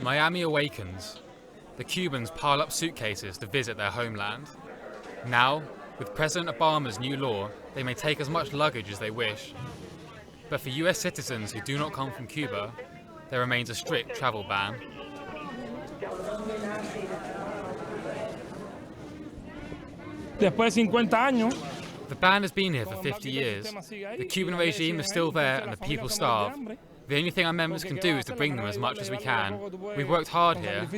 Miami awakens. The Cubans pile up suitcases to visit their homeland. Now, with President Obama's new law, they may take as much luggage as they wish. But for US citizens who do not come from Cuba, there remains a strict travel ban. Después de 50 años, the ban has been here for 50 years. The Cuban regime is still there and the people starve. The only thing our members can do is to bring them as much as we can. We've worked hard here.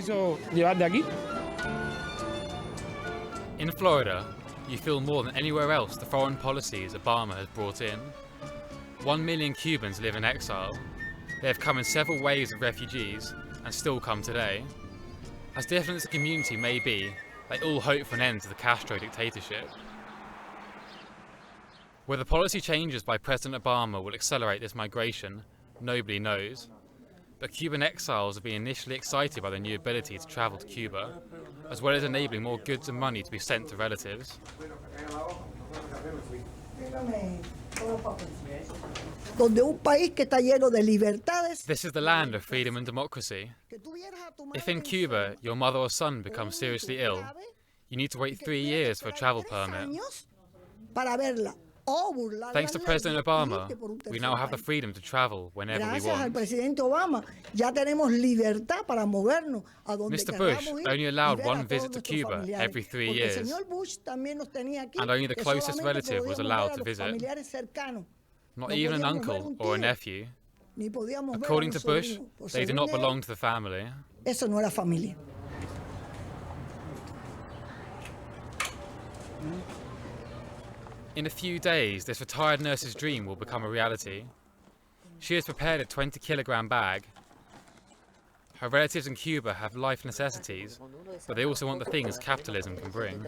In Florida, you feel more than anywhere else the foreign policies Obama has brought in. 1 million Cubans live in exile. They have come in several waves of refugees and still come today. As different as the community may be, they all hope for an end to the Castro dictatorship. Whether policy changes by President Obama will accelerate this migration, nobody knows. But Cuban exiles have been initially excited by the new ability to travel to Cuba, as well as enabling more goods and money to be sent to relatives. This is the land of freedom and democracy. If in Cuba your mother or son becomes seriously ill, you need to wait 3 years for a travel permit. Thanks to President Obama, we now have the freedom to travel whenever we want. Mr. Bush only allowed one visit to Cuba every 3 years, and only the closest relative was allowed to visit. Not even an uncle or a nephew. According to Bush, they do not belong to the family. In a few days, this retired nurse's dream will become a reality. She has prepared a 20-kilogram bag. Her relatives in Cuba have life necessities, but they also want the things capitalism can bring.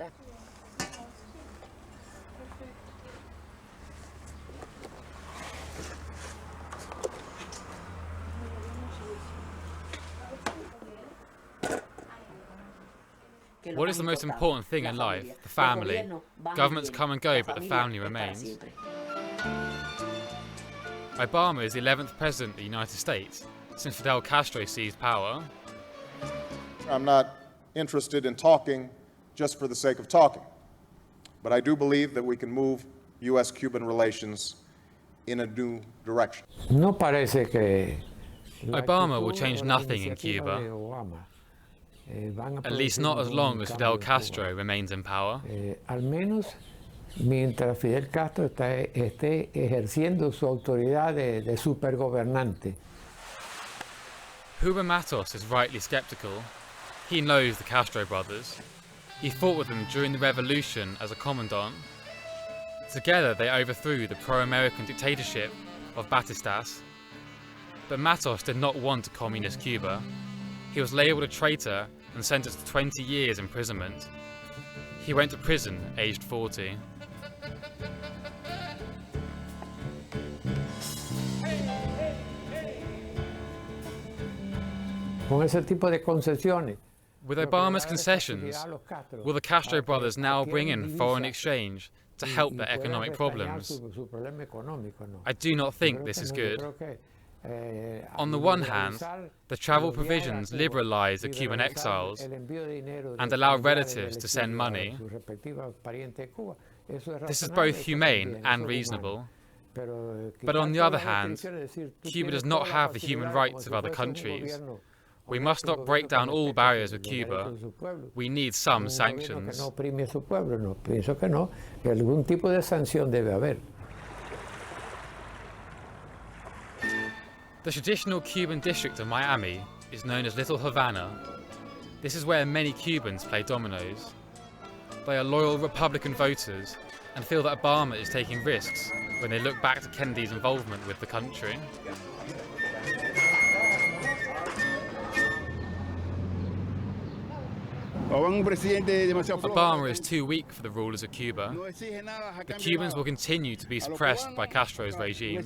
What is the most important thing in life? The family. Governments come and go, but the family remains. Obama is the 11th president of the United States since Fidel Castro seized power. I'm not interested in talking just for the sake of talking, but I do believe that we can move U.S.-Cuban relations in a new direction. Obama will change nothing in Cuba. At least not as long as Fidel Castro remains in power. Al menos mientras Fidel Castro esté ejerciendo su autoridad de supergobernante. Cuba Matos is rightly skeptical. He knows the Castro brothers. He fought with them during the revolution as a commandant. Together they overthrew the pro-American dictatorship of Batistas. But Matos did not want a communist Cuba. He was labelled a traitor and sentenced to 20 years imprisonment. He went to prison aged 40. With Obama's concessions, will the Castro brothers now bring in foreign exchange to help their economic problems? I do not think this is good. On the one hand, the travel provisions liberalise the Cuban exiles and allow relatives to send money. This is both humane and reasonable. But on the other hand, Cuba does not have the human rights of other countries. We must not break down all barriers with Cuba. We need some sanctions. The traditional Cuban district of Miami is known as Little Havana. This is where many Cubans play dominoes. They are loyal Republican voters and feel that Obama is taking risks when they look back to Kennedy's involvement with the country. Obama is too weak for the rulers of Cuba. The Cubans will continue to be suppressed by Castro's regime.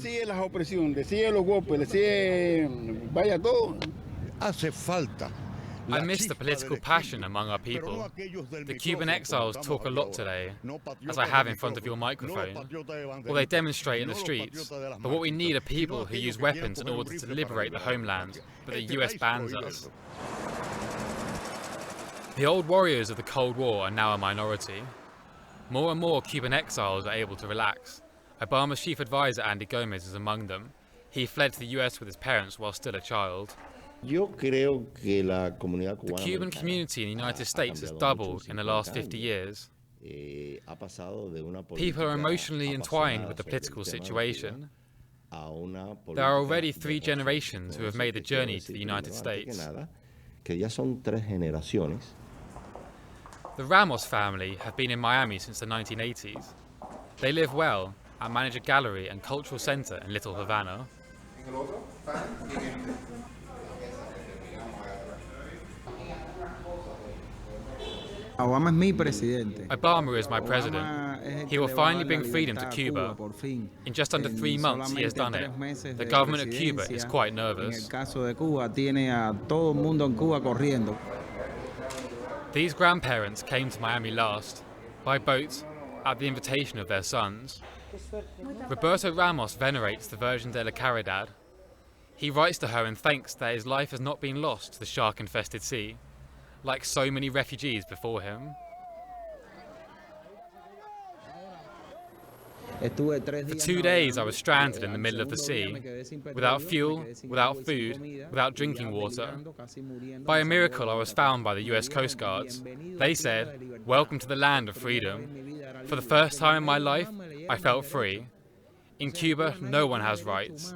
Hace falta I miss the political passion among our people. The Cuban exiles talk a lot today, as I have in front of your microphone, or they demonstrate in the streets, but what we need are people who use weapons in order to liberate the homeland, but the US bans us. The old warriors of the Cold War are now a minority. More and more Cuban exiles are able to relax. Obama's chief advisor Andy Gomez is among them. He fled to the US with his parents while still a child. The Cuban community in the United States has doubled in the last 50 years. People are emotionally entwined with the political situation. There are already 3 generations who have made the journey to the United States. The Ramos family have been in Miami since the 1980s. They live well and manage a gallery and cultural center in Little Havana. Obama is my president. He will finally bring freedom to Cuba. In just under 3 months he has done it. The government of Cuba is quite nervous. These grandparents came to Miami last, by boat, at the invitation of their sons. Roberto Ramos venerates the Virgin de la Caridad. He writes to her and thanks that his life has not been lost to the shark-infested sea, like so many refugees before him. For 2 days I was stranded in the middle of the sea, without fuel, without food, without drinking water. By a miracle I was found by the US Coast Guards. They said, "Welcome to the land of freedom." For the first time in my life, I felt free. In Cuba, no one has rights.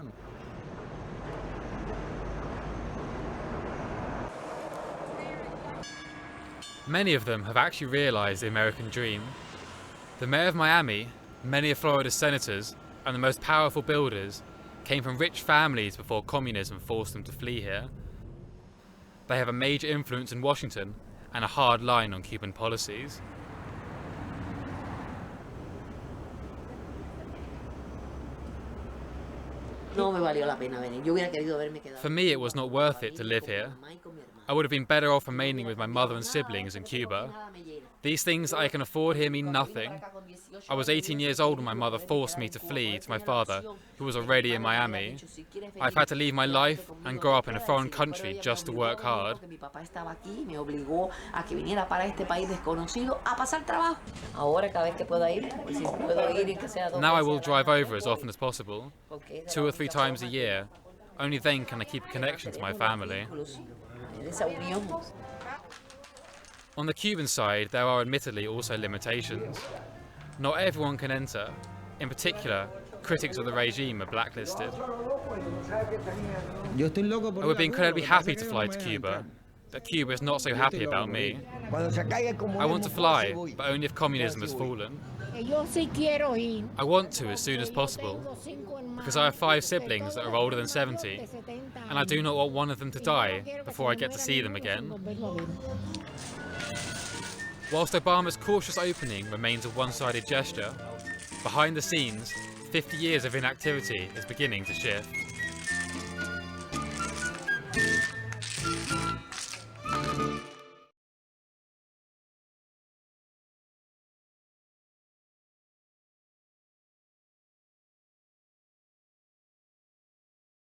Many of them have actually realized the American dream. The mayor of Miami, many of Florida's senators, and the most powerful builders came from rich families before communism forced them to flee here. They have a major influence in Washington and a hard line on Cuban policies. For me, it was not worth it to live here. I would have been better off remaining with my mother and siblings in Cuba. These things I can afford here mean nothing. I was 18 years old when my mother forced me to flee to my father, who was already in Miami. I've had to leave my life and grow up in a foreign country just to work hard. Now I will drive over as often as possible, 2 or 3 times a year. Only then can I keep a connection to my family. On the Cuban side, there are admittedly also limitations. Not everyone can enter. In particular, critics of the regime are blacklisted. I would be incredibly happy to fly to Cuba, but Cuba is not so happy about me. I want to fly, but only if communism has fallen. I want to as soon as possible, because I have 5 siblings that are older than 70, and I do not want one of them to die before I get to see them again. Whilst Obama's cautious opening remains a one-sided gesture, behind the scenes, 50 years of inactivity is beginning to shift.